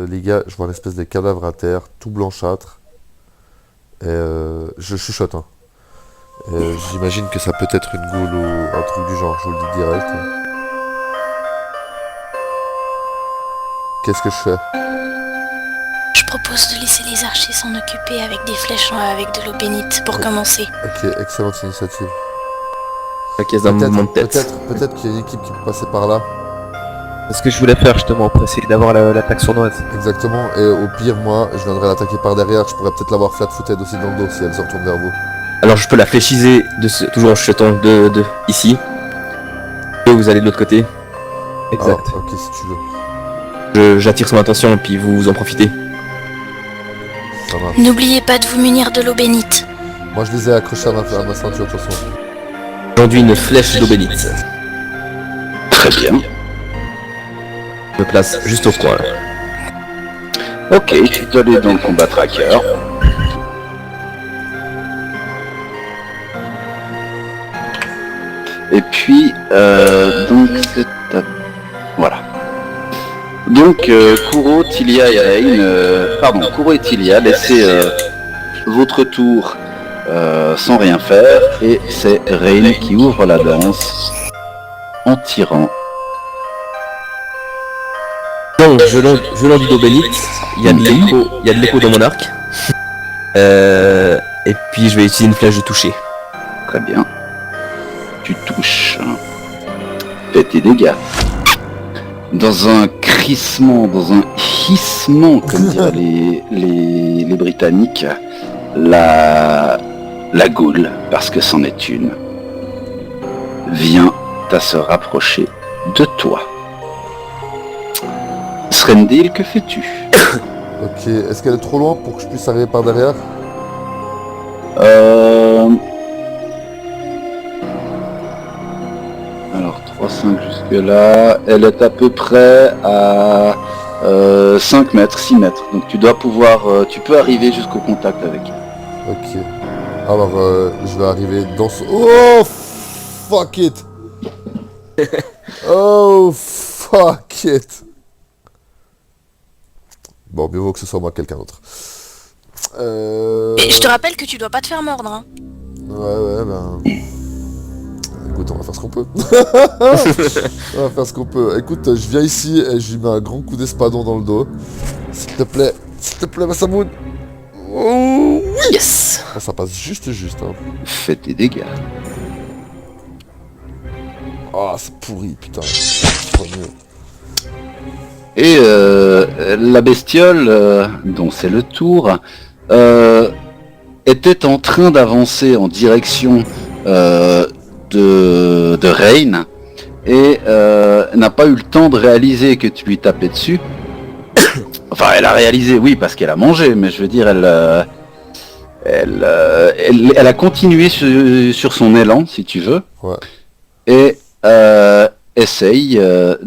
les gars, je vois une espèce de cadavre à terre, tout blanchâtre. Et je chuchote, hein. J'imagine que ça peut être une goule ou un truc du genre, je vous le dis direct. Qu'est-ce que je fais? Je propose de laisser les archers s'en occuper avec des flèches avec de l'eau bénite pour commencer. Ok, excellente initiative. La caisse d'un mouvement de tête. Peut-être qu'il y a une équipe qui peut passer par là. C'est ce que je voulais faire justement, pour essayer d'avoir l'attaque sournoise. Exactement, et au pire, moi, je viendrai l'attaquer par derrière, je pourrais peut-être l'avoir flat-footed aussi dans le dos si elle se retourne vers vous. Alors je peux la fléchiser, toujours en chuchotant de ici. Et vous allez de l'autre côté. Exact. Ah, ok, si tu veux. J'attire son attention, puis vous en profitez. Ça marche. N'oubliez pas de vous munir de l'eau bénite. Moi, je les ai accrochés à ma ceinture, de toute façon. J'enduis une flèche d'eau bénite. Très bien. Je me place juste au coin. Ok, tu dois aller dans le combat tracker. Et puis, donc, c'est voilà. Donc, Kuro, Tilia et Rain, Kuro et Tilia, laissez votre tour sans rien faire, et c'est Rain qui ouvre la danse en tirant. Donc, je l'enduis d'eau bénite. Il y a de l'écho dans mon arc. Et puis je vais utiliser une flèche de toucher. Très bien. Tu touches. Fais tes dégâts. Dans un crissement, dans un hissement, comme diraient les Britanniques, la Gaule, parce que c'en est une, vient à se rapprocher de toi. Srendil, que fais-tu? Ok, est-ce qu'elle est trop loin pour que je puisse arriver par derrière? Alors 3-5 jusque là, elle est à peu près à 5 mètres, 6 mètres. Donc tu dois pouvoir, tu peux arriver jusqu'au contact avec elle. Ok. Alors, je vais arriver dans ce... Oh, fuck it. Oh, fuck it. Bon, mieux vaut que ce soit moi que quelqu'un d'autre. Et je te rappelle que tu dois pas te faire mordre, hein. Ouais, ben... Écoute, on va faire ce qu'on peut. On va faire ce qu'on peut. Écoute, je viens ici et je lui mets un grand coup d'espadon dans le dos. S'il te plaît, Massamoun. Oh, oui. Yes. Oh, ça passe juste, hein. Fais tes dégâts. Ah, c'est pourri, putain. C'est pas mieux. Et la bestiole, dont c'est le tour, était en train d'avancer en direction de Rain et n'a pas eu le temps de réaliser que tu lui tapais dessus. Enfin, elle a réalisé, oui, parce qu'elle a mangé, mais je veux dire, elle a continué sur son élan, si tu veux, Ouais. et essaye de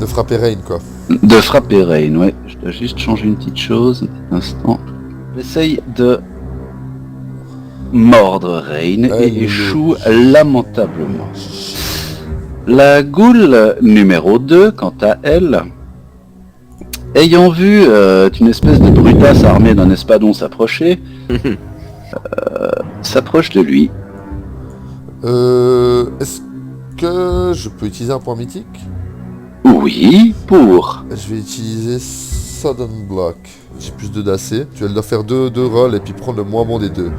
frapper Rain, quoi. de frapper Rain, ouais. Je dois juste changer une petite chose, un petit instant. J'essaye de mordre Rain et échoue lamentablement. La goule numéro 2, quant à elle, ayant vu une espèce de brutasse armée d'un espadon s'approcher, s'approche de lui. Est-ce que je peux utiliser un point mythique? Oui, pour... Je vais utiliser Sudden Block. J'ai plus de d'AC. Tu vas leur faire deux rolls et puis prendre le moins bon des deux.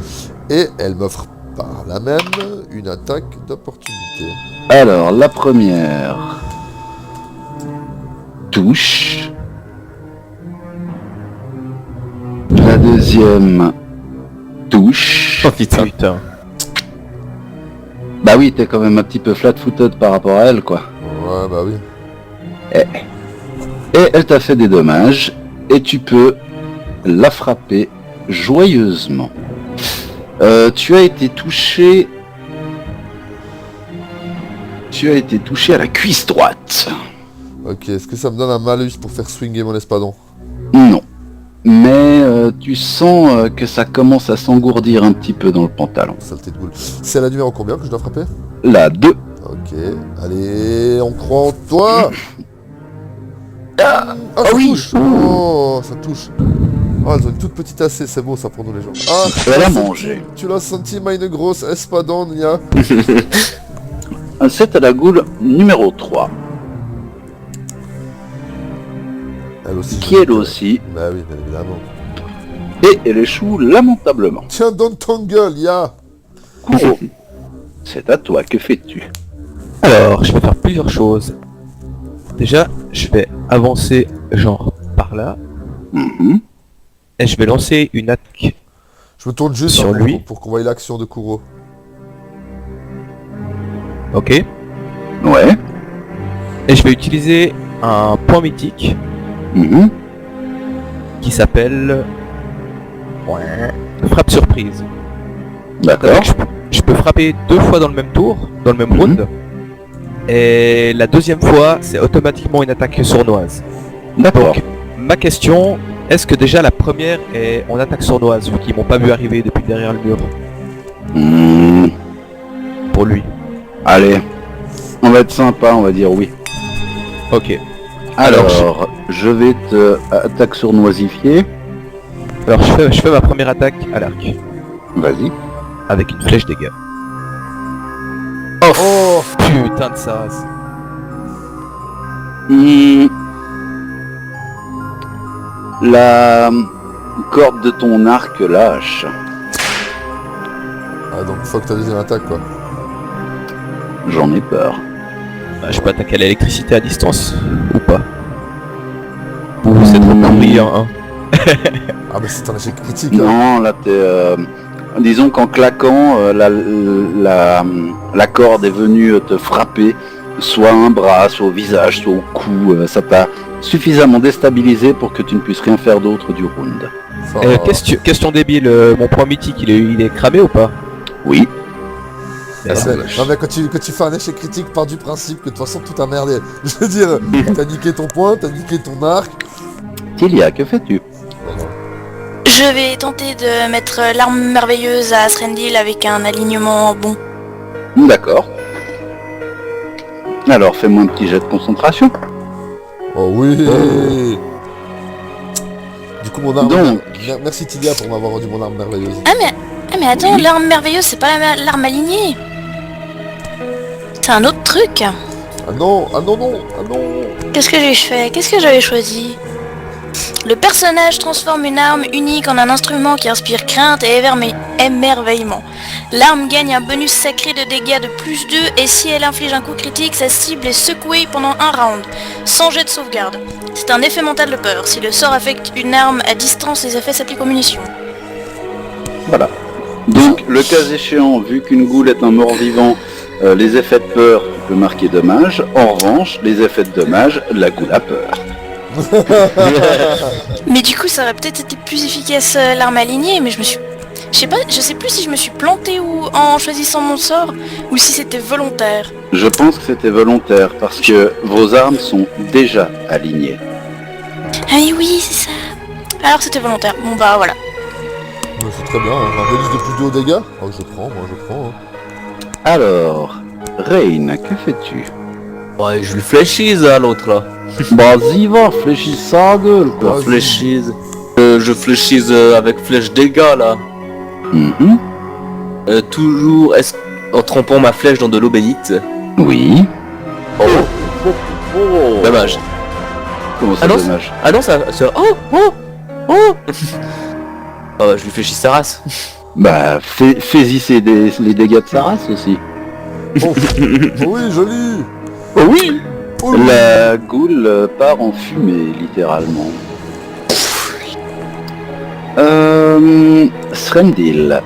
Et elle m'offre par là même une attaque d'opportunité. Alors, la première touche. La deuxième touche. Oh putain. Bah oui, t'es quand même un petit peu flat-footed par rapport à elle, quoi. Ouais, bah oui. Et elle t'a fait des dommages, et tu peux la frapper joyeusement. Tu as été touché... Tu as été touché à la cuisse droite. Ok, est-ce que ça me donne un malus pour faire swinger mon espadon? Non. Mais tu sens que ça commence à s'engourdir un petit peu dans le pantalon. Saleté de boule. C'est la numéro combien que je dois frapper? La 2. Ok. Ok, allez, on croit en toi. Ah, ça oui. touche. Oh, ça touche. Ah, elles ont une toute petite AC, c'est beau ça pour nous les gens. Ah, Je vais la manger. tu l'as senti, ma une grosse espadon, Nia. C'est à la goule numéro 3, Elle aussi. qui elle aussi, Bah oui, bien évidemment. et elle échoue lamentablement. Tiens, donne ton gueule, Ya. Kuro, c'est à toi, que fais-tu? Alors, je vais faire plusieurs choses. Déjà, je vais avancer genre par là, Mhm. et je vais lancer une attaque. Je me tourne juste Sur hein, lui. pour qu'on voie l'action de Kuro. Ok. Ouais. Et je vais utiliser un point mythique Mhm. qui s'appelle... Frappe surprise. D'accord. Donc, je peux frapper 2 fois dans le même tour, dans le même Mhm. round. Et la deuxième fois, c'est automatiquement une attaque sournoise. D'accord. Donc, ma question, est-ce que déjà la première est en attaque sournoise, vu qu'ils m'ont pas vu arriver depuis derrière le mur, Hmm. pour lui? Allez, on va être sympa, on va dire oui. Ok. Alors, je vais te attaque sournoisifier. Alors je fais ma première attaque à l'arc, Vas-y. avec une flèche dégâts. Oh, Putain de ça. Hmm. La corde de ton arc lâche. ah, donc fuck ta deuxième attaque quoi. J'en ai peur. Bah, je peux attaquer à l'électricité à distance, ou pas? Ou c'est trop bruyant, hein? Ah, mais c'est un échec critique. Hein. Non, là t'es... disons qu'en claquant, la corde est venue te frapper, soit un bras, soit au visage, soit au cou. Ça t'a suffisamment déstabilisé pour que tu ne puisses rien faire d'autre du round. Enfin, Question débile, mon point mythique il est cramé ou pas? Oui. ah, non mais quand tu fais un échec critique, part du principe que de toute façon tout a merdé. Je veux dire, t'as niqué ton point, t'as niqué ton arc. Tilia, que fais-tu? Je vais tenter de mettre l'arme merveilleuse à Srendil avec un alignement bon. D'accord. Alors, fais-moi un petit jet de concentration. Oh oui. Du coup mon arme... Donc. Merci Tilia pour m'avoir rendu mon arme merveilleuse. Ah mais attends, l'arme merveilleuse c'est pas l'arme alignée. C'est un autre truc. Ah non, ah non, non, ah non. Qu'est-ce que j'ai fait? Qu'est-ce que j'avais choisi? Le personnage transforme une arme unique en un instrument qui inspire crainte et émerveillement. L'arme gagne un bonus sacré de dégâts de +2 et si elle inflige un coup critique, sa cible est secouée pendant un round, sans jet de sauvegarde. C'est un effet mental de peur. Si le sort affecte une arme à distance, les effets s'appliquent aux munitions. Voilà. Donc, le cas échéant, vu qu'une goule est un mort-vivant, les effets de peur, tu peux marquer dommage. En revanche, les effets de dommage, la goule a peur. Mais du coup, ça aurait peut-être été plus efficace l'arme alignée, mais je sais plus si je me suis planté ou en choisissant mon sort, ou si c'était volontaire. Je pense que c'était volontaire, parce que vos armes sont déjà alignées. Ah oui, c'est ça. Alors c'était volontaire. Bon bah voilà. Ouais, c'est très bien, hein. Un bonus de plus de haut dégâts. Oh je prends, moi je prends. Hein. Alors, Rain, que fais-tu? Ouais, je le fléchise à l'autre là. Vas-y, va, fléchis sa gueule, quoi. Vas-y. Fléchise. Je fléchise avec flèche dégâts là. Mhm. Toujours en trempant ma flèche dans de l'eau bénite. Oui. Oh, Oh. dommage. Comment ça, Ah non, dommage? Ah non, ça... Oh Ah bah, je lui fléchis sa race. Bah, fais-y les dégâts de sa race aussi. Oh, oh oui, joli. Oh oui. Oh, oui. La goule part en fumée, littéralement. Srendil,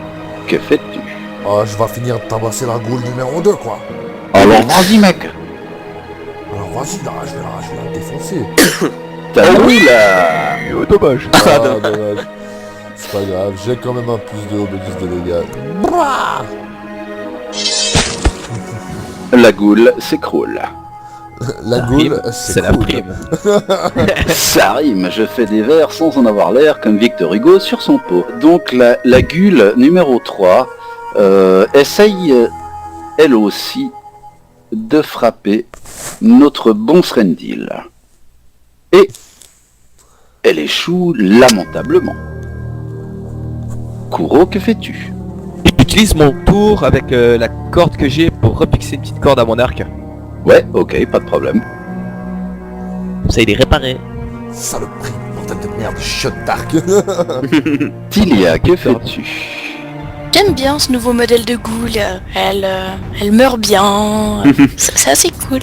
que fais-tu? Ah, je vais finir de tabasser la goule numéro 2 quoi. Alors vas-y, mec. Alors vas-y là, je vais la défoncer. T'as goule là. Dommage. Ah, dommage. C'est pas grave, j'ai quand même un plus de haut bonus de dégâts. Bouah. La goule s'écroule. La Ça goule, rime, c'est la cool. prime. Ça rime, je fais des vers sans en avoir l'air comme Victor Hugo sur son pot. Donc la gueule numéro 3 essaye elle aussi de frapper notre bon Srendil. Et elle échoue lamentablement. Kuro, que fais-tu? J'utilise mon tour avec la corde que j'ai pour repixer une petite corde à mon arc. Ouais, ok, pas de problème. Comme ça il est réparé. Saloperie, bordel de merde, shot dark. Tilia, que fais-tu? J'aime bien ce nouveau modèle de ghoul. Elle meurt bien. C'est assez cool.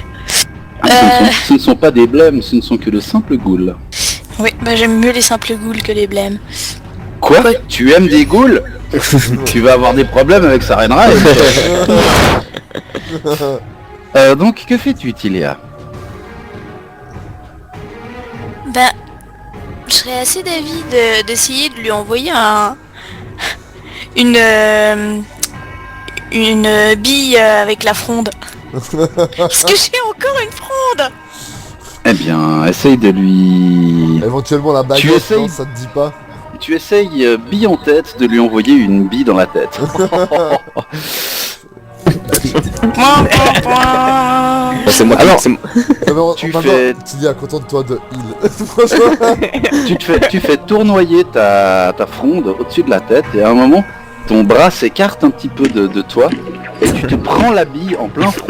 Ce ne sont pas des blêmes, ce ne sont que de simples ghouls. Oui, bah j'aime mieux les simples ghouls que les blêmes. Quoi? Ouais. Tu aimes des ghouls? Tu vas avoir des problèmes avec Sarenrae. Donc, que fais-tu, Tilia? Ben, je serais assez d'avis d'essayer de lui envoyer une bille avec la fronde. Parce que j'ai encore une fronde. Eh bien, essaye de lui... Éventuellement la baguette, essayes- non, ça te dit pas? Tu essayes, bille en tête, de lui envoyer une bille dans la tête. Point, point, point. Bah, c'est moi qui... Alors, c'est moi- Tu Maintenant, fais- Tilia, contente-toi de heal. Franchement, tu fais tournoyer ta fronde au-dessus de la tête et à un moment, ton bras s'écarte un petit peu de toi et tu te prends la bille en plein front.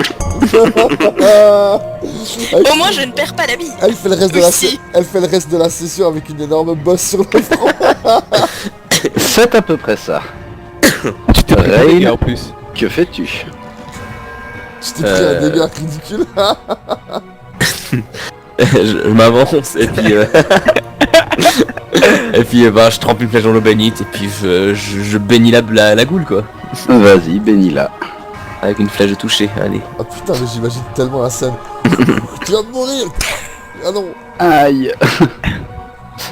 Au moins je ne perds pas la bille. elle fait le reste de Aussi. elle fait le reste de la session avec une énorme bosse sur le front. C'est à peu près ça. Tu t'es pris un Rain. dégât en plus. Que fais-tu? Je t'ai pris un dégât ridicule. je m'avance et puis et puis bah je trempe une flèche dans l'eau bénite et puis je bénis la goule quoi. Vas-y, bénis-la. Avec une flèche de toucher, allez. Ah putain, mais j'imagine tellement la scène. Tu vas mourir. Ah non. Aïe.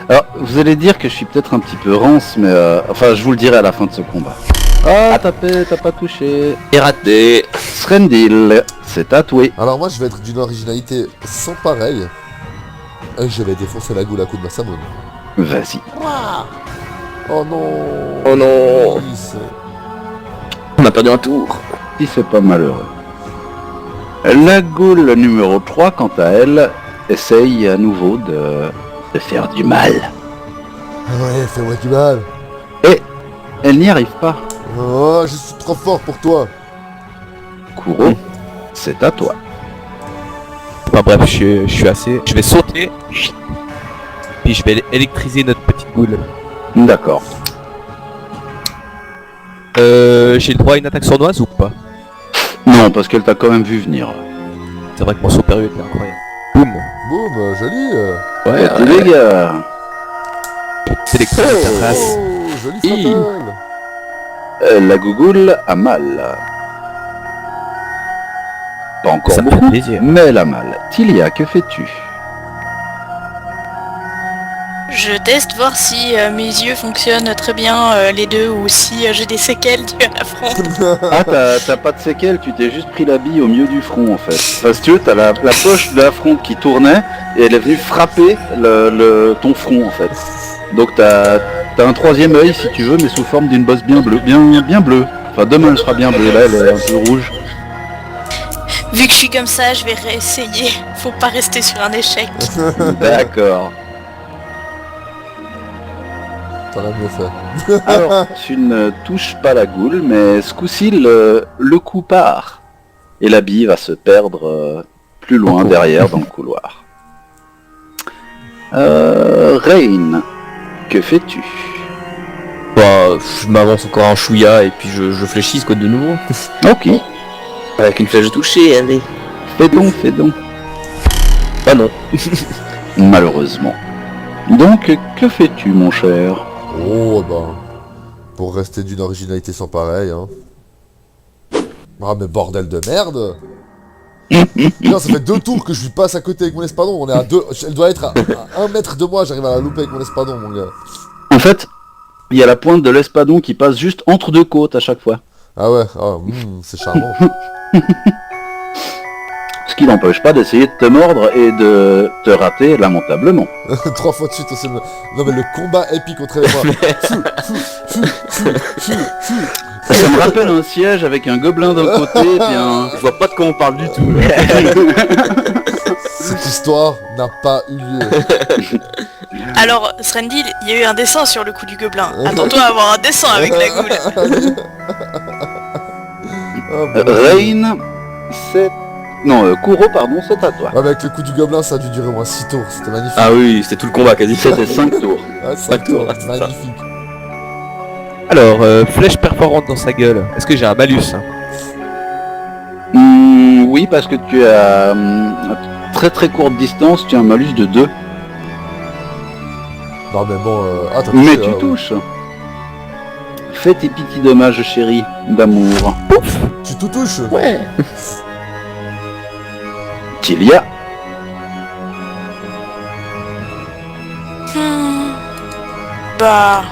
Alors, vous allez dire que je suis peut-être un petit peu rance, mais enfin, je vous le dirai à la fin de ce combat. Ah, t'as pas touché. Et raté. Srendil, c'est tatoué. Alors moi, je vais être d'une originalité sans pareil. Et je vais défoncer la goule à coup de ma samone. Vas-y. Oh non. Oh non. Yes. On a perdu un tour. Si c'est pas malheureux. La Gaule numéro 3, quant à elle, essaye à nouveau de faire du mal. Ouais, fais-moi du mal. Elle n'y arrive pas. Oh, je suis trop fort pour toi. Kuro, c'est à toi. Enfin bref, je suis assez... Je vais sauter. Puis je vais électriser notre petite boule. D'accord. J'ai le droit à une attaque sournoise ou pas? Non, parce qu'elle t'a quand même vu venir. C'est vrai que mon saut périlleux était incroyable. Boum. Boum, joli. Ouais, les gars. Électriser ta race. Oh, joli frappel. La gougoule a mal. Pas encore Ça me fait beaucoup, plaisir. mais elle a mal. Tilia, que fais-tu? Je teste voir si mes yeux fonctionnent très bien les deux ou si j'ai des séquelles dues à la fronde. Ah, t'as pas de séquelles, tu t'es juste pris la bille au milieu du front en fait. Parce que t'as la poche de la fronde qui tournait et elle est venue frapper ton front en fait. Donc t'as un troisième œil si tu veux, mais sous forme d'une bosse bien bleue, bien bleue. Enfin demain elle sera bien bleue, là elle est un peu rouge. Vu que je suis comme ça, je vais réessayer. Faut pas rester sur un échec. D'accord. T'aurais mieux fait. Alors, tu ne touches pas la goule, mais ce coup-ci, le coup part. Et la bille va se perdre plus loin derrière dans le couloir. Rain, que fais-tu? Bah je m'avance encore un chouïa et puis je fléchisse quoi de nouveau. Ok, Avec une flèche de toucher, allez. fais donc. Ah non. Malheureusement. Donc, que fais-tu, mon cher? Oh bah. Pour rester d'une originalité sans pareil, hein. Ah mais bordel de merde. Non, ça fait 2 tours que je lui passe à côté avec mon espadon. On est à 2. Elle doit être à 1 mètre de moi, j'arrive à la louper avec mon espadon, mon gars. En fait, il y a la pointe de l'espadon qui passe juste entre deux côtes à chaque fois. Ah ouais, c'est charmant. Ce qui n'empêche pas d'essayer de te mordre et de te rater lamentablement. 3 fois de suite, c'est le... Non mais le combat épique entre les bras. me rappelle un siège avec un gobelin d'un côté et puis un... Je vois pas de quoi on parle du tout. Cette histoire n'a pas eu lieu. Alors, Srendil, il y a eu un dessin sur le coup du gobelin. Attends-toi à avoir un dessin avec la goule. Ah, bah, Rain, c'est... Non, Kuro, pardon, c'est à toi. ouais, mais avec le coup du gobelin, ça a dû durer au moins 6 tours. C'était magnifique. Ah oui, c'était tout le combat quasi. C'était 5 tours. Ah, 5 cinq tours, tours, c'est ça. magnifique. Alors, flèche perforante dans sa gueule. Est-ce que j'ai un malus hein? Oui, parce que tu as à très très courte distance, tu as un malus de 2. Non, mais bon, ah, t'as Mais touché, tu ouais. touches. Fais tes petits dommages, chérie, d'amour. Tu tout touches. Ouais. Tilia, Bah,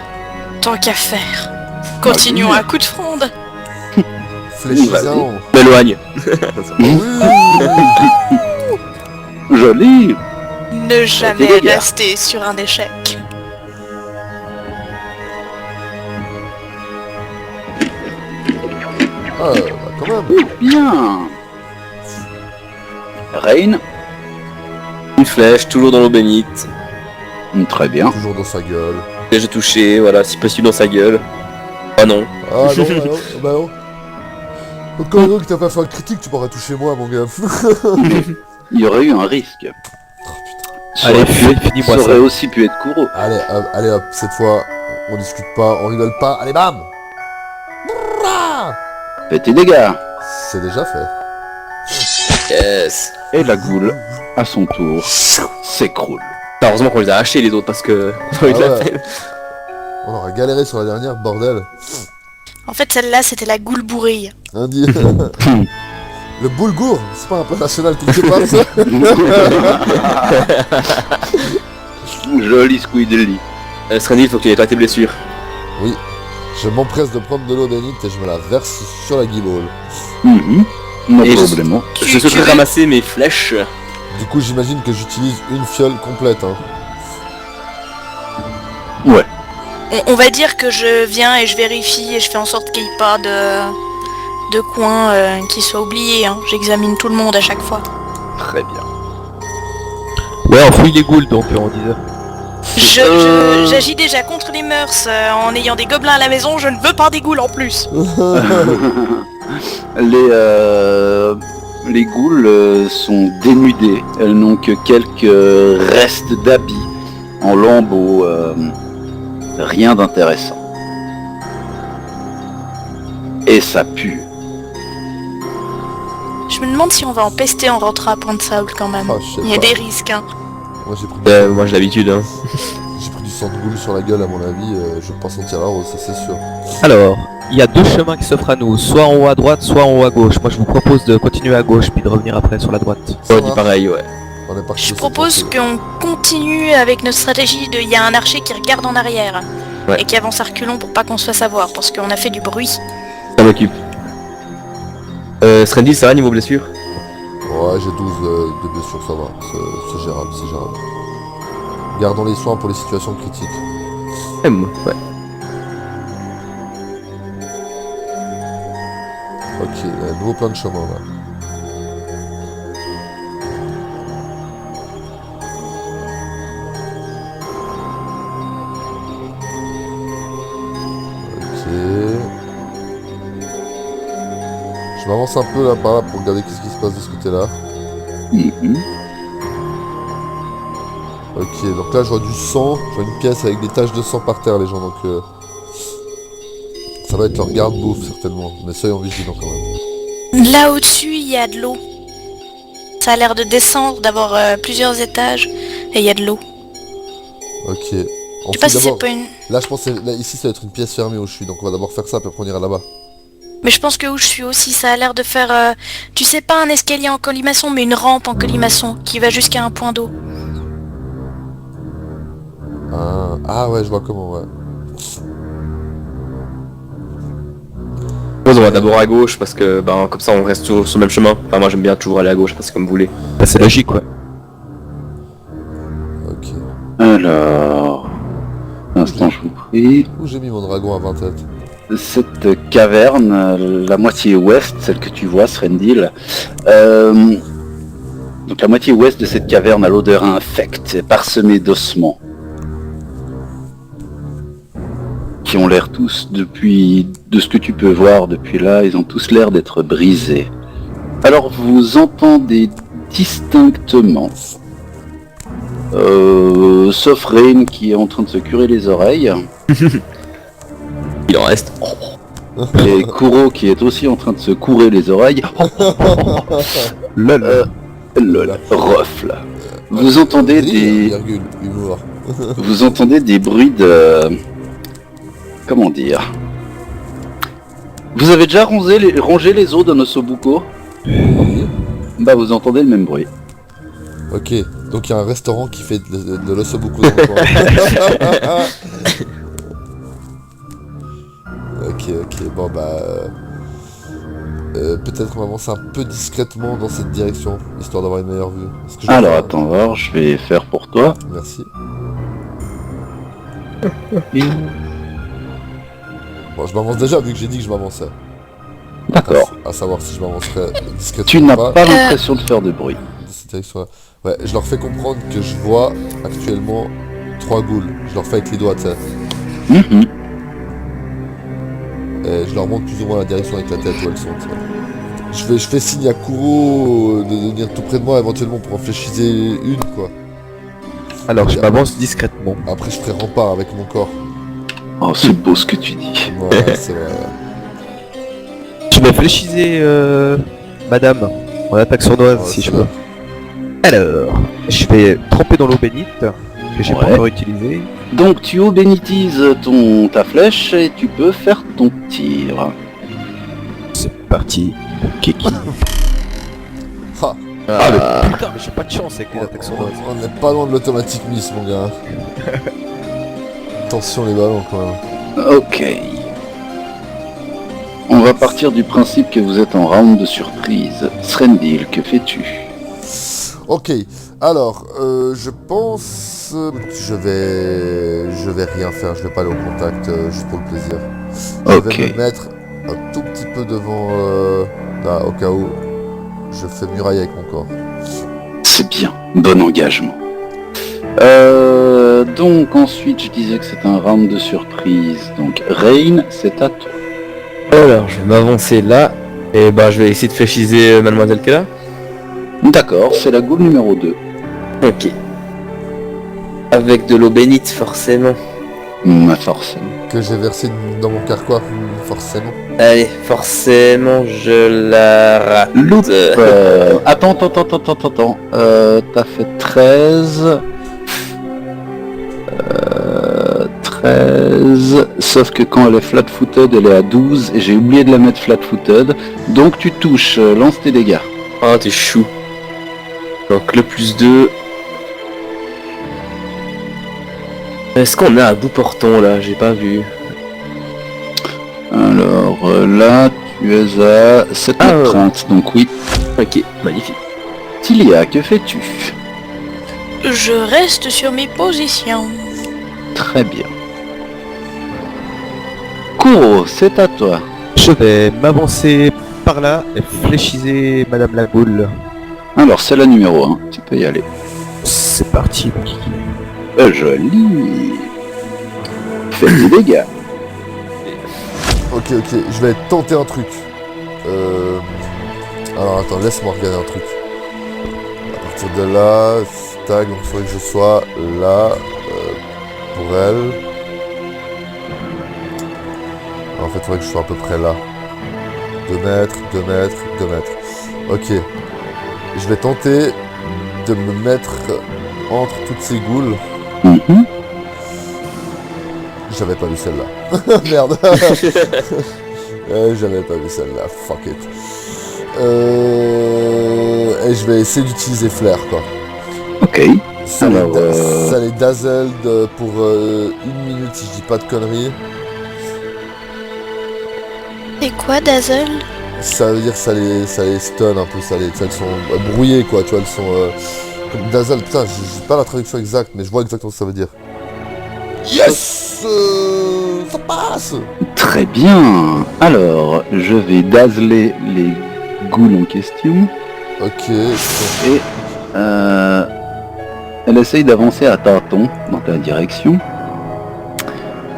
tant qu'à faire. Continuons à coup de fronde. Fléchisant. M'éloigne. Oui. joli. Ne jamais dégâts. rester sur un échec. Ah, bah, quand même. Bien. Rain, Une flèche, toujours dans l'eau bénite. très bien. Toujours dans sa gueule. J'ai touché, voilà, si possible dans sa gueule. Ah non. Ah non, bah non, bah non. Donc quand que t'as pas fait un critique, tu pourras toucher moi, mon gars. Il y aurait eu un risque. Ça Allez, aurait pu- finis-moi ça ça. aurait aussi pu être Kuro. Allez hop, cette fois, on discute pas, on rigole pas. Allez, bam. Fais tes dégâts. C'est déjà fait. Yes. Et la goule, à son tour, s'écroule. Heureusement qu'on les a hachés les autres parce que... Ah ouais. On aura galéré sur la dernière, bordel. En fait, celle-là, c'était la goule bourrille. Hein, dit. Le boulgour, c'est pas un peu national quelque part ça? Joli Squidly. Srendil, faut que tu nettoies tes blessures. Oui. Je m'empresse de prendre de l'eau bénite et je me la verse sur la guibole. No Et problemo. Je souhaiterais veux- ramasser mes flèches. Du coup, j'imagine que j'utilise une fiole complète. Hein. Ouais. On va dire que je viens et je vérifie et je fais en sorte qu'il n'y ait pas de coin qui soit oublié. Hein. J'examine tout le monde à chaque fois. Très bien. Ouais, on fouille les ghouls donc on disait. J'agis déjà contre les mœurs en ayant des gobelins à la maison. Je ne veux pas des ghouls en plus. Les ghouls sont dénudées. Elles n'ont que quelques restes d'habits en lambeaux. Rien d'intéressant. Et ça pue. Je me demande si on va en pester en rentrant à Point de Sable quand même. Ah, je sais Il y a pas. des risques. Hein. Moi j'ai pris, Moi j'ai l'habitude. Hein. j'ai pris du sang de boule sur la gueule à mon avis, je vais pas sentir la rose, ça c'est sûr. Alors, il y a deux chemins qui s'offrent à nous, soit en haut à droite, soit en haut à gauche. Moi je vous propose de continuer à gauche puis de revenir après sur la droite. Ça Ouais, dis marche. pareil, ouais. On est parti Je de cette propose lancée. qu'on continue avec notre stratégie de... Il y a un archer qui regarde en arrière. Ouais. Et qui avance à reculons pour pas qu'on se fasse avoir. Parce qu'on a fait du bruit. Ça m'occupe. Srendil, ça va niveau blessure? Ouais, j'ai 12 de blessures, ça va. C'est gérable, c'est gérable. Gardons les soins pour les situations critiques. Ouais. Ok, nouveau plein de chemin là. Ok. Je m'avance un peu là par là pour regarder qu'est-ce qui se passe de ce côté-là. Mhm. Ok, donc là je vois du sang, je vois une pièce avec des taches de sang par terre les gens, donc ça va être leur garde-bouffe certainement, mais soyons vigilants quand même. Là au-dessus, il y a de l'eau. Ça a l'air de descendre, d'avoir plusieurs étages. Et il y a de l'eau. Ok. Je On sais pas fouille si c'est d'abord. pas une... Là je pense que là, ici ça va être une pièce fermée où je suis, donc on va d'abord faire ça, puis après on ira là-bas. Mais je pense que où je suis aussi, ça a l'air de faire... tu sais pas un escalier en colimaçon, mais une rampe en colimaçon qui va jusqu'à un point d'eau. Ah ouais, je vois comment, ouais. On va d'abord à gauche parce que ben, comme ça on reste toujours sur le même chemin. Enfin moi j'aime bien toujours aller à gauche parce que comme vous voulez. Bah, c'est logique ouais. Ok. Alors... Un instant, je vous prie. Où j'ai mis mon dragon à 20 têtes? cette caverne, la moitié ouest, celle que tu vois, Srendil, donc la moitié ouest de cette caverne a l'odeur infecte, parsemée d'ossements, qui ont l'air tous, de ce que tu peux voir depuis là, ils ont tous l'air d'être brisés. Alors vous entendez distinctement, sauf Rain qui est en train de se curer les oreilles, Il en reste. et Kuro qui est aussi en train de se courer les oreilles, lol, rofle. Vous entendez des... Virgule, humour. Vous entendez des bruits de... Comment dire? Vous avez déjà rangé les os d'un ossobuco? Oui. Bah vous entendez le même bruit. Ok, donc il y a un restaurant qui fait de l'ossobuco dans le coin. Ok, bon bah... peut-être qu'on va avancer un peu discrètement dans cette direction, histoire d'avoir une meilleure vue. Est-ce que je Alors peux- attends voir, je vais faire pour toi. Merci. Bon, je m'avance déjà vu que j'ai dit que je m'avançais. D'accord. À savoir si je m'avancerai discrètement Tu ou n'as pas. pas l'impression de faire de bruit. Dans cette direction-là. Ouais, je leur fais comprendre que je vois actuellement 3 ghouls. Je leur fais avec les doigts, tu sais. Mhm. Et je leur montre plus ou moins la direction avec la tête où elles sont, tu sais. Je fais signe à Kuro de venir tout près de moi éventuellement pour en fléchiser une, quoi. Alors je m'avance discrètement. Après, je ferai rempart avec mon corps. Oh c'est beau ce que tu dis. Ouais, c'est vrai. Tu m'as fléchisé, madame, en attaque sournoise, Ouais, si c'est je peux. vrai. Alors, je vais tremper dans l'eau bénite, que j'ai pas Ouais. encore utilisée. Donc tu bénitises ta flèche et tu peux faire ton tir. C'est parti. Kiki. Ha, Putain, mais j'ai pas de chance avec les attaques sournoises. on n'est pas loin de l'automatique miss, mon gars. Attention les ballons, quand même. Ok. On va partir du principe que vous êtes en round de surprise. Srendil, que fais-tu? Ok, alors, je pense... je vais rien faire, je vais pas aller au contact, juste pour le plaisir. Ok. Je vais me mettre un tout petit peu devant, là, au cas où je fais muraille avec mon corps. C'est bien, bon engagement. Donc ensuite je disais que c'est un round de surprise. Donc Rain, c'est à toi. Alors, je vais m'avancer là. Et bah, je vais essayer de fléchiser Mademoiselle Kella. D'accord, c'est la goule numéro 2. Ok. Avec de l'eau bénite, forcément. Forcément. Que j'ai versé dans mon carquois, forcément. Allez, forcément, je la rate. Loupe. Attends. T'as fait 13. 13. Sauf que quand elle est flat-footed, elle est à 12. Et j'ai oublié de la mettre flat-footed. Donc tu touches, lance tes dégâts. Oh, t'es chou. Donc, le plus 2. Est-ce qu'on a un bout porton là? J'ai pas vu. Alors là, tu es à 7,30. Donc oui. Ok, magnifique. Tilia, que fais-tu? Je reste sur mes positions. Très bien. Kuro, c'est à toi. Je vais m'avancer par là et fléchiser madame la boule. Alors c'est la numéro 1, tu peux y aller. C'est parti, mon kiki. Joli. Fais des dégâts. Ok, je vais tenter un truc. Alors attends, laisse-moi regarder un truc. À partir de là, tac, donc il faudrait que je sois là, pour elle. En fait, il faudrait que je sois à peu près là. 2 mètres, 2 mètres, 2 mètres. Ok. Je vais tenter de me mettre entre toutes ces goules. Mhm. J'avais pas vu celle-là. Merde. J'avais pas vu celle-là. Fuck it. Et je vais essayer d'utiliser flair, quoi. Ok. Ça Alors, les dazzle pour 1 minute si je dis pas de conneries. C'est quoi Dazzle? Ça veut dire que ça les stun un peu, elles sont brouillées, quoi, tu vois, elles sont... comme dazzle, putain, j'ai pas la traduction exacte, mais je vois exactement ce que ça veut dire. Yes, ça passe. Très bien. Alors, je vais dazzler les ghouls en question. Ok. Et elle essaye d'avancer à tâtons dans ta direction.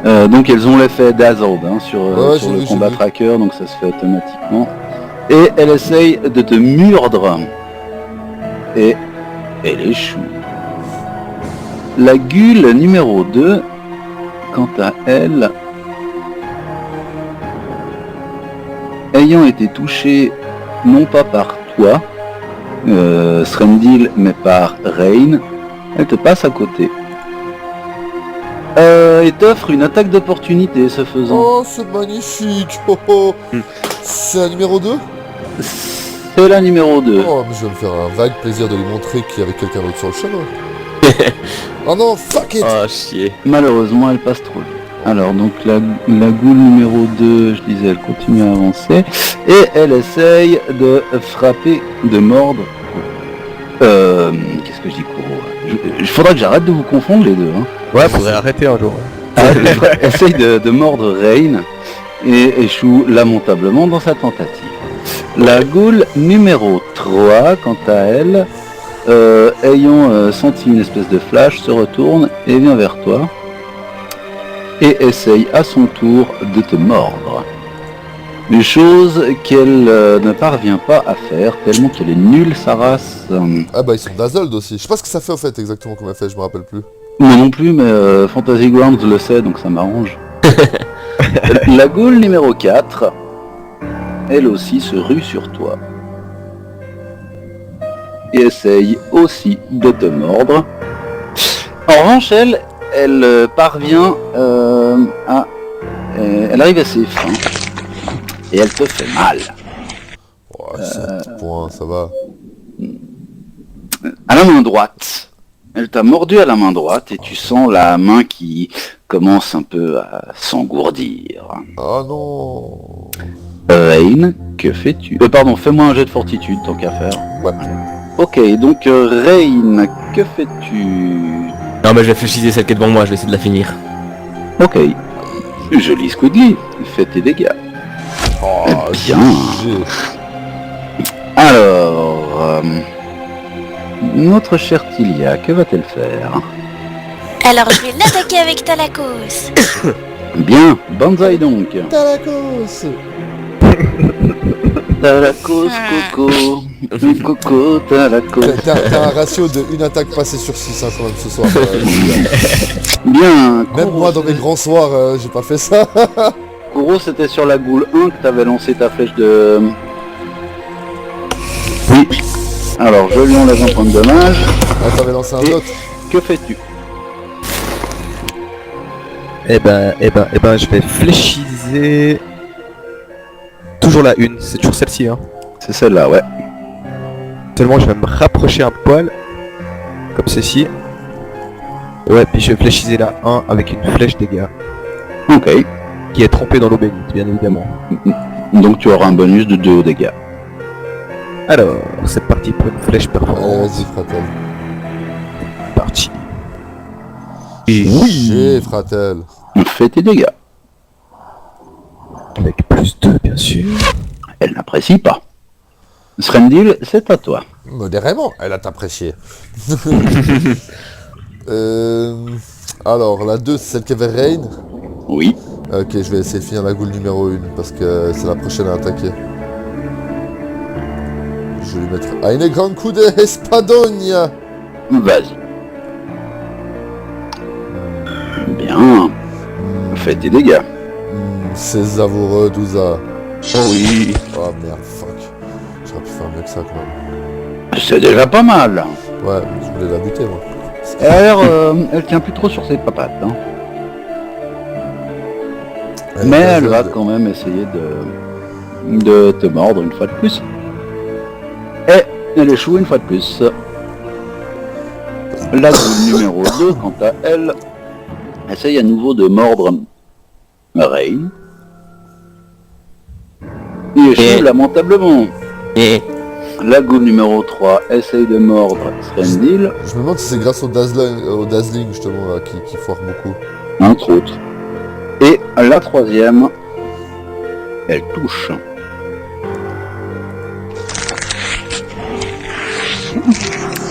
Donc elles ont l'effet dazzled sur Ouais, j'ai le vu, combat j'ai vu. tracker, donc ça se fait automatiquement. Et elle essaye de te murdre. Et elle échoue. La gule numéro 2, quant à elle, ayant été touchée non pas par toi, Srendil, mais par Rain, elle te passe à côté. Et t'offre une attaque d'opportunité ce faisant. Oh, c'est magnifique. Oh, oh. C'est un numéro 2? C'est la numéro 2. Oh, mais je vais me faire un vague plaisir de lui montrer qu'il y avait quelqu'un d'autre sur le chemin. Oh non, fuck it. Ah, chier. Malheureusement, elle passe trop vite. Alors, donc la goule numéro 2, je disais, elle continue à avancer. Et elle essaye de frapper, de mordre. Qu'est-ce que je dis, Kuro? Il faudra que j'arrête de vous confondre les deux. Hein. Ouais, faudrait arrêter un jour. Elle essaye de mordre Rain et échoue lamentablement dans sa tentative. La goule numéro 3, quant à elle, ayant senti une espèce de flash, se retourne et vient vers toi et essaye à son tour de te mordre. Une chose qu'elle ne parvient pas à faire tellement qu'elle est nulle sa race. Ah bah ils sont dazzled aussi. Je sais pas ce que ça fait au fait exactement comme effet, je me rappelle plus. Moi non plus, mais Fantasy Grounds le sait, donc ça m'arrange. La goule numéro 4, elle aussi se rue sur toi. Et essaye aussi de te mordre. En revanche, elle parvient à... elle arrive à ses fins. Et elle te fait mal. Ouais, 7 points, ça va. À la main droite. Elle t'a mordu à la main droite et tu sens la main qui commence un peu à s'engourdir. Ah non. Rain, que fais-tu? Pardon, fais-moi un jet de fortitude tant qu'à faire. Ouais. Ok, donc Rain, que fais-tu? Non, mais je vais fléchiser celle qui est devant moi, je vais essayer de la finir. Ok. Joli Squidly, fais tes dégâts. Oh, Bien. GG. Alors... notre chère Tilia, que va-t-elle faire? Alors je vais l'attaquer avec Talakos. Bien, banzai donc. Talakos. Talakos, coco. Coco, talakos. T'as un ratio de une attaque passée sur 6 hein, quand même ce soir. Bien, Même moi dans mes grands soirs, j'ai pas fait ça. Kuro, c'était sur la goule 1 que t'avais lancé ta flèche de... Oui. Alors, je lui enlève un point de dommage. Ah, t'avais lancé un Et- autre. Que fais-tu? Eh ben, je vais fléchiser... Toujours la une, c'est toujours celle-ci, hein. C'est celle-là, ouais. Tellement je vais me rapprocher un poil, comme ceci. Ouais, puis je vais fléchiser la 1 avec une flèche dégâts, Ok. qui est trempée dans l'eau bénite, bien évidemment. Donc tu auras un bonus de 2 au dégâts. Alors, c'est parti pour une flèche Allez, performante. vas-y, Fratel. Parti. Oui, Fratel. Fais tes dégâts. Avec plus 2, bien sûr. Elle n'apprécie pas. Srendil, c'est à toi. Modérément, elle a apprécié. Alors, la 2, c'est celle qui avait Rain. Oui. Ok, je vais essayer de finir la goule numéro 1 parce que c'est la prochaine à attaquer. Je vais lui mettre un grand coup de espadogna. Vas-y. Bien. Fais tes dégâts. C'est savoureux, Douza. Oh oui. Oh merde, fuck. J'aurais pu faire mieux que ça quand même. C'est déjà pas mal. Ouais, je voulais la buter moi. Et alors, elle tient plus trop sur ses papates. Hein. Mais elle va quand même essayer de te mordre une fois de plus. Et elle échoue une fois de plus. La goule numéro 2, quant à elle, essaye à nouveau de mordre Rain. Il échoue lamentablement. Et La goule numéro 3 essaye de mordre Srendil, Je me demande si c'est grâce au dazzling justement là, qui foire beaucoup. entre autres. Et la troisième Elle touche.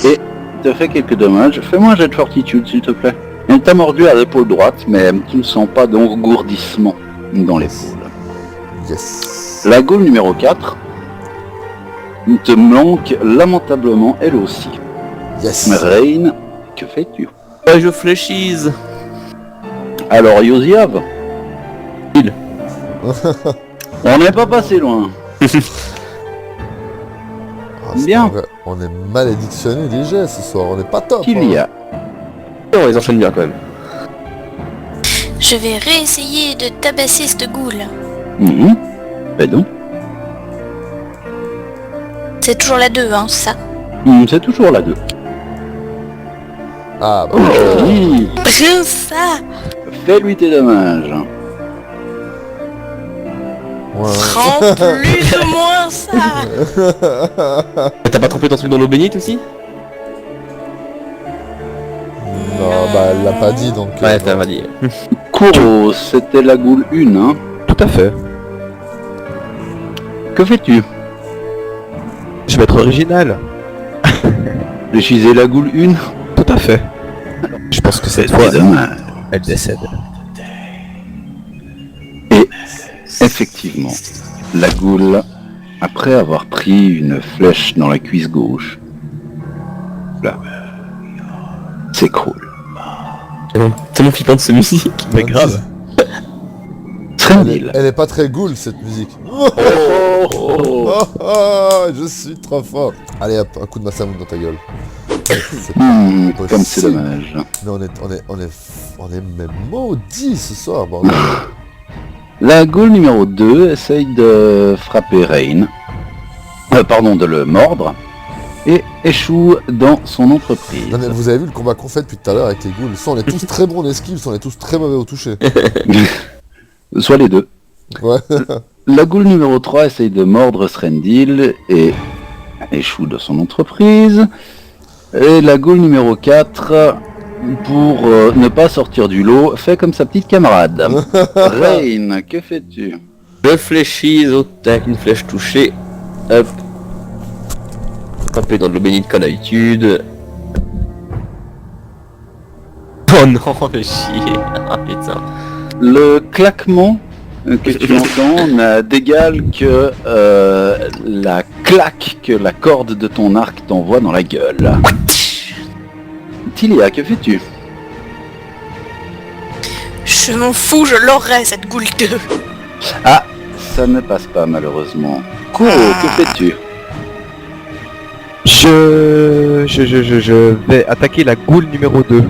Et te fait quelques dommages. Fais-moi un jet de fortitude, s'il te plaît. Elle t'a mordu à l'épaule droite, mais tu ne sens pas d'engourdissement dans l'épaule. Yes. La Gaule numéro 4 te manque lamentablement elle aussi. Yes. Rain, que fais-tu? Je fléchise. Alors Yosiav, Il. on n'est pas passé loin. Ah, c'est Bien. pas vrai. On est malédictionné des jets ce soir, on est pas top. Qu'il y hein. a. On les enchaîne bien quand même. Je vais réessayer de tabasser cette goule. Ben donc, C'est toujours la 2, hein, ça. c'est toujours la 2. Ah bah. Oui, Rien ça. fais-lui tes dommages. Ouais. Prends plus ou moins ça. T'as pas trempé ton truc dans l'eau bénite aussi? Non, bah elle l'a pas dit donc. Ouais, t'as pas dit. Kuro, c'était la Gaule 1, hein. Tout à fait. Que fais-tu? Je vais être original. Fléchiser la Gaule 1? Tout à fait. Je pense que cette C'est fois, dommage. elle décède. Et effectivement, la Gaule, après avoir pris une flèche dans la cuisse gauche, là, s'écroule. Tellement flippant de cette musique. Mais grave. Trendil. Elle est pas très ghoul cette musique. Oh, oh. Je suis trop fort. Allez hop, un coup de Massamoun dans ta gueule. C'est Comme c'est dommage. Mais on est même maudits ce soir, bordel. La Gaule numéro 2 essaye de frapper Rain. Pardon, de le mordre. Et échoue dans son entreprise. Non mais vous avez vu le combat qu'on fait depuis tout à l'heure avec les ghouls. Soit on est tous très bons en esquive, soit on est tous très mauvais au toucher. Soit les deux. Ouais. La Gaule numéro 3 essaye de mordre Srendil et échoue de son entreprise. Et la Gaule numéro 4, pour ne pas sortir du lot, fait comme sa petite camarade. Rain, que fais-tu? Je fléchise au tac, une flèche touchée. Hop. Trempé dans de l'eau bénite comme d'habitude. Oh non, fais chier. Ah putain. Le claquement que tu entends n'a d'égal que la claque que la corde de ton arc t'envoie dans la gueule. Tilia, que fais-tu? Je m'en fous, je l'aurai cette goule 2. Ah, ça ne passe pas malheureusement. Kuro, que fais-tu? Je vais attaquer la Gaule numéro 2.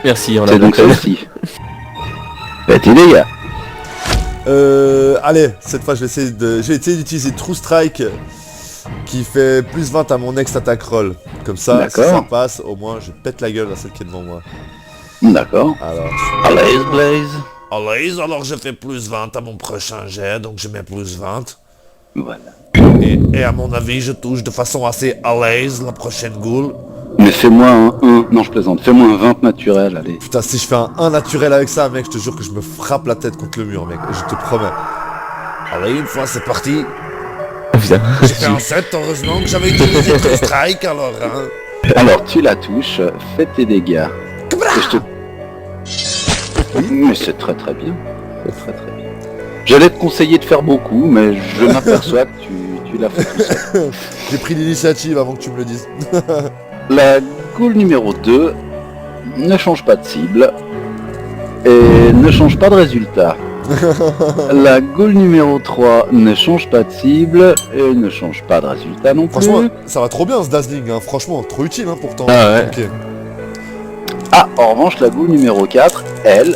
Merci, on a C'est donc ça aussi. Petit dégâts. Allez, cette fois je vais essayer d'utiliser True Strike qui fait plus 20 à mon next attack roll. Comme ça, si D'accord. ça passe, au moins je pète la gueule à celle qui est devant moi. D'accord. Alors, Allez, Blaze. allez, alors je fais plus 20 à mon prochain jet, donc je mets plus 20. Voilà. Et à mon avis, je touche de façon assez à l'aise la prochaine ghoul. Mais fais-moi un 1. Non, je plaisante. Fais-moi un 20 naturel, allez. Putain, si je fais un 1 naturel avec ça, mec, je te jure que je me frappe la tête contre le mur, mec. Je te promets. Allez, une fois, c'est parti. Oh, putain. J'ai fait un 7, heureusement que j'avais utilisé True Strike, alors, hein. Alors, tu la touches, fais tes dégâts. Et je te... Mais c'est très très bien. C'est très très bien. J'allais te conseiller de faire beaucoup, mais je m'aperçois que tu l'as fait tout seul. J'ai pris l'initiative avant que tu me le dises. La Gaule numéro 2 ne change pas de cible et ne change pas de résultat. La Gaule numéro 3 ne change pas de cible et ne change pas de résultat non plus. Franchement, ça va trop bien ce Dazzling, hein. Franchement, trop utile, hein, pourtant. Ah ouais. Ok. Ah, en revanche, la Gaule numéro 4, elle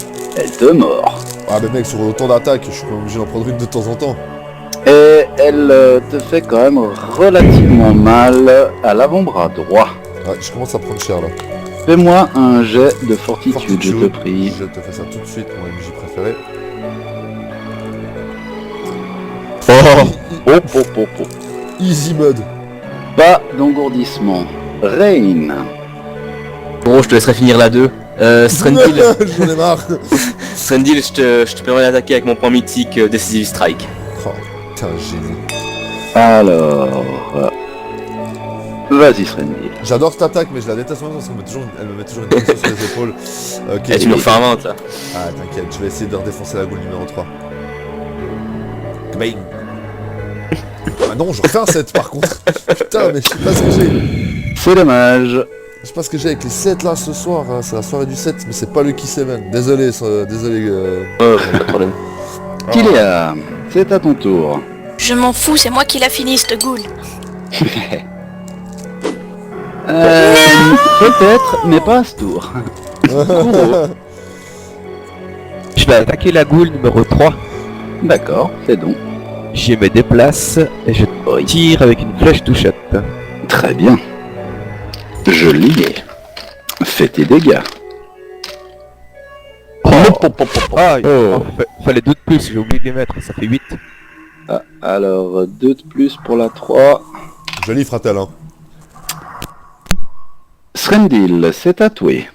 te mord. Ah, mais mec, sur autant d'attaques, je suis quand même obligé d'en prendre une de temps en temps. Et elle te fait quand même relativement mal à l'avant-bras droit. Ouais, je commence à prendre cher là. Fais-moi un jet de fortitude, je te prie. Je te fais ça tout de suite, mon MJ préféré. Oh, oh, oh, oh. Easy mode. Pas d'engourdissement. Rain. Bon, je te laisserai finir la 2. Strendil, J'en ai marre. Strendil, je te permets d'attaquer avec mon point mythique Decisive Strike. Oh, t'es un génie. Alors... Vas-y, Srendy. J'adore cette attaque, mais je la déteste parce qu'elle me met toujours une pression sur les épaules. Ok, Et tu me refais un 20 là. Ah, t'inquiète, je vais essayer de redéfoncer la goule numéro 3. Bang. Ah non, je refais un 7 par contre. Putain, mais je sais pas ce que j'ai. C'est dommage. Je sais pas ce que j'ai avec les 7 là ce soir. Hein. C'est la soirée du 7, mais c'est pas le qui s'évène. Désolé, désolé. Pas de problème. Tilia, c'est à ton tour. Je m'en fous, c'est moi qui la finis, cette goule. Peut-être, mais pas à ce tour. Kuro. Je vais attaquer la goule numéro 3. D'accord, fais donc. J'y me déplace et je tire avec une flèche touchette. Très bien. Joli. Fais tes dégâts. Ah, fallait 2 de plus, j'ai oublié de les mettre, ça fait 8. Ah, alors, 2 de plus pour la 3. Joli fratel, hein. Srendil, c'est tatoué.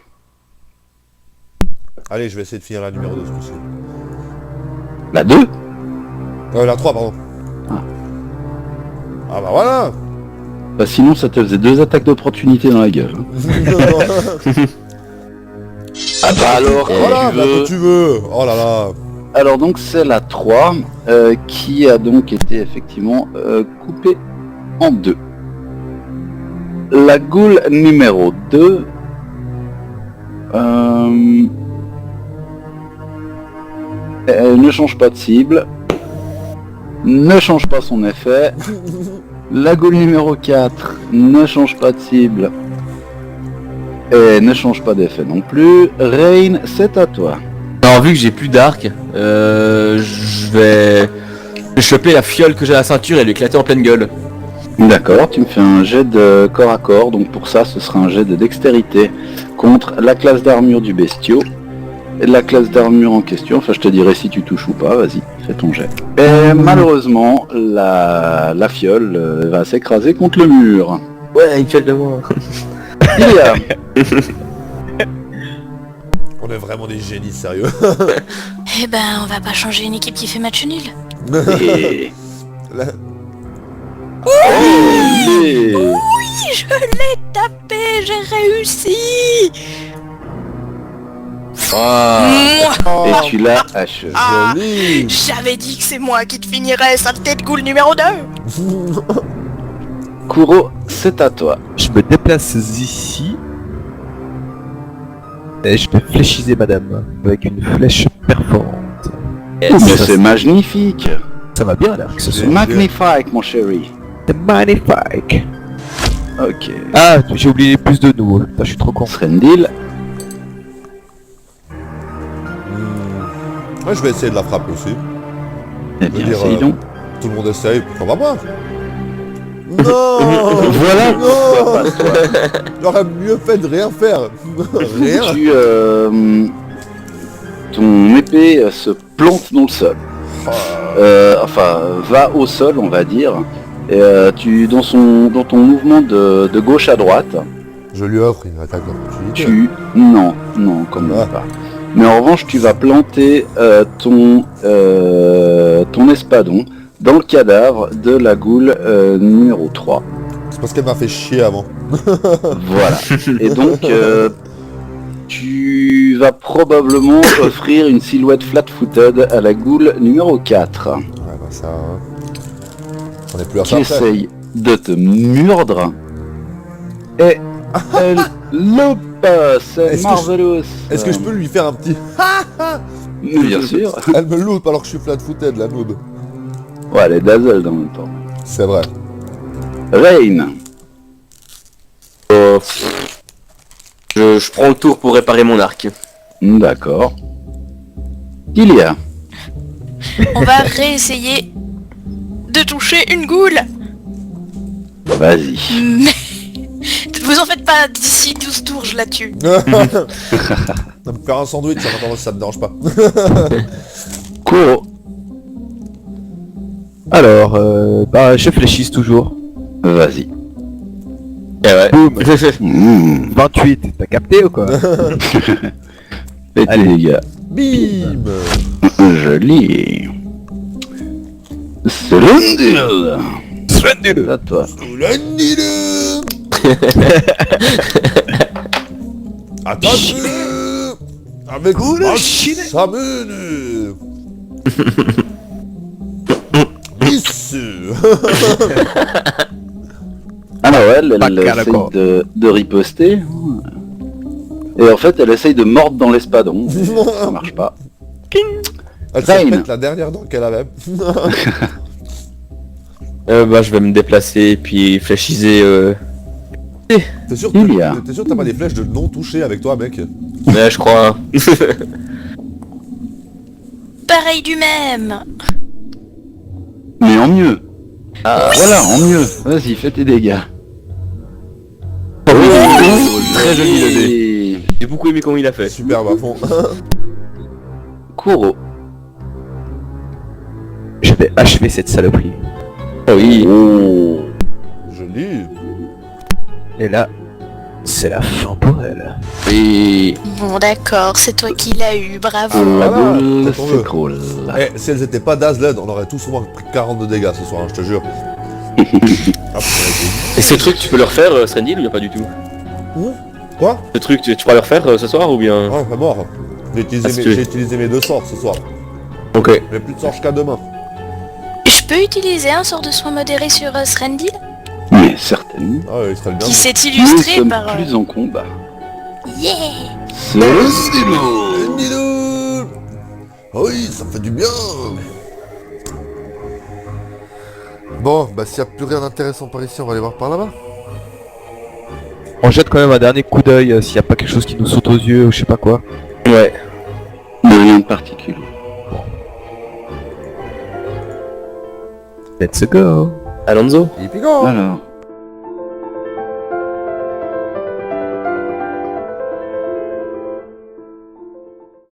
Allez, je vais essayer de finir la numéro 2 ce coup-ci. La 2. La 3, pardon. Ah bah voilà. Bah sinon ça te faisait 2 attaques d'opportunité dans la gueule. Ah bah alors, Voilà, tu bah, veux. quand tu veux. Oh là là. Alors donc c'est la 3 qui a donc été effectivement coupée en 2. La goule numéro 2 elle ne change pas de cible, ne change pas son effet. La goule numéro 4 ne change pas de cible et ne change pas d'effet non plus. Rain, c'est à toi. Alors vu que j'ai plus d'arc, je vais choper la fiole que j'ai à la ceinture et l'éclater en pleine gueule. D'accord, tu me fais un jet de corps à corps, donc pour ça ce sera un jet de dextérité contre la classe d'armure du bestiau. Et la classe d'armure en question, enfin je te dirai si tu touches ou pas, vas-y, fais ton jet. Et malheureusement, la fiole va s'écraser contre le mur. Ouais, une fiole de moi. Il y a... On est vraiment des génies, sérieux. Eh ben, on va pas changer une équipe qui fait match nul. Et... La- Et- Oui, je l'ai tapé, j'ai réussi. Moi, Et tu l'as achevé. Ah. Joli. j'avais dit que c'est moi qui te finirais, sa tête goule numéro 2. Kuro, c'est à toi. Je me déplace ici. Et je vais fléchiser madame avec une flèche perforante. Mais c'est magnifique. Ça va bien là que ce C'est soit. magnifique mon chéri. C'est magnifique. Ok. Ah, j'ai oublié plus de nous. Putain, je suis trop con. Srendil. Ouais, je vais essayer de la frapper aussi. Eh bien, dire, essaye donc. Tout le monde essaye, pourquoi pas moi? Non. Voilà Non. pourquoi pas toi. J'aurais mieux fait de rien faire. Rien. Tu, ton épée se plante dans le sol. Enfin, va au sol, on va dire. Et tu, dans ton mouvement de gauche à droite, Je lui offre une attaque d'opportunité. non, quand même Ah. pas. Mais en revanche, tu vas planter ton espadon dans le cadavre de la goule numéro 3. C'est parce qu'elle m'a fait chier avant. Voilà. Et donc, tu vas probablement offrir une silhouette flat-footed à la goule numéro 4, Ouais, bah ça... hein. On est plus à qui ça après. essaye de te mordre. Et elle loupe. C'est Est-ce que marvelous. Est-ce que je peux lui faire un petit... Bien sûr. Elle me loupe alors que je suis flat-footed, la noob. Ouais, elle est dazzled en même temps. C'est vrai. Rain. Je prends le tour pour réparer mon arc. D'accord. Il y a. On va réessayer de toucher une goule. Vas-y. Mais... Vous en faites pas, d'ici 12 tours, je la tue. Me faire un sandwich, ça me dérange pas. Kuro. Alors, bah, je fléchisse toujours. Vas-y. Eh ouais. Boum. Mmh. 28, t'as capté ou quoi? Et Allez. les gars. Bim. Joli. Splendide. Splendide. À toi. Splendide. Attention. Avec Samune. Miss. Alors elle Pas essaye d'accord. de riposter. Et en fait, elle essaye de mordre dans l'espadon. Ça marche pas. Elle se Rain. pète la dernière dent qu'elle avait. Bah, je vais me déplacer et puis fléchiser. T'es sûr Il y a. que t'as pas des flèches de non touché avec toi, mec? Ouais, je crois. Pareil du même. Mais en mieux. Ah, voilà, en mieux. Vas-y, fais tes dégâts. Très joli le dé. Et... J'ai beaucoup aimé comment il a fait. Superbe à fond. Kuro. Je vais achever cette saloperie. Ah oui. Oh. Joli. Et là, c'est la fin pour elle. Et... Bon d'accord, c'est toi qui l'as eu, bravo. La Voilà, boule quand on veut. s'écroule. Eh, si elles étaient pas Dazzled, on aurait tous au moins pris 40 de dégâts ce soir, hein, je te jure. Ah, Et ce truc, tu peux le refaire, Srendil, ou bien pas du tout? Quoi? Ce truc, tu pourras le refaire ce soir ou bien? Ouais, pas mort. J'ai utilisé, Parce mes, que- j'ai utilisé mes 2 sorts ce soir. Ok. J'ai plus de sorts jusqu'à demain. Je peux utiliser un sort de soin modéré sur Srendil Mais certainement. Ah ouais, il serait le bien. qui s'est Nous illustré sommes par... plus en combat. Yeah. Splendide. Nidou. Ah oui, ça me fait du bien. Bon, bah s'il y a plus rien d'intéressant par ici, on va aller voir par là-bas. On jette quand même un dernier coup d'œil s'il n'y a pas quelque chose qui nous saute aux yeux ou je sais pas quoi. Ouais. Mais rien de particulier. Let's go. Alonso? Et puis go. Alors,